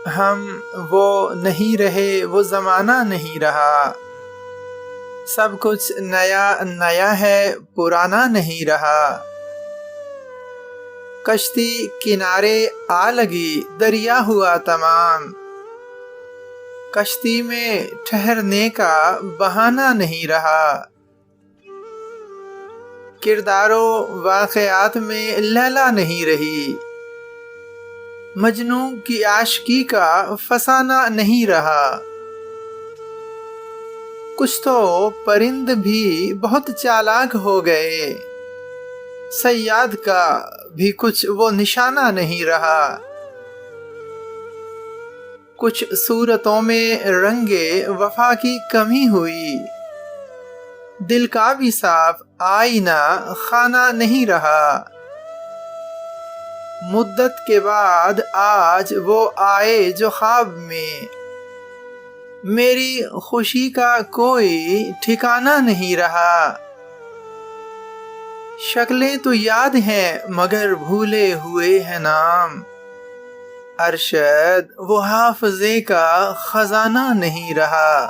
ہم وہ نہیں رہے، وہ زمانہ نہیں رہا، سب کچھ نیا نیا ہے، پرانا نہیں رہا۔ کشتی کنارے آ لگی، دریا ہوا تمام، کشتی میں ٹھہرنے کا بہانہ نہیں رہا۔ کرداروں واقعات میں لیلا نہیں رہی، مجنوں کی عاشقی کا فسانہ نہیں رہا۔ کچھ تو پرند بھی بہت چالاک ہو گئے، صیاد کا بھی کچھ وہ نشانہ نہیں رہا۔ کچھ صورتوں میں رنگ وفا کی کمی ہوئی، دل کا بھی صاف آئینہ خانہ نہیں رہا۔ مدت کے بعد آج وہ آئے جو خواب میں، میری خوشی کا کوئی ٹھکانہ نہیں رہا۔ شکلیں تو یاد ہیں مگر بھولے ہوئے ہیں نام، ارشد وہ حافظے کا خزانہ نہیں رہا۔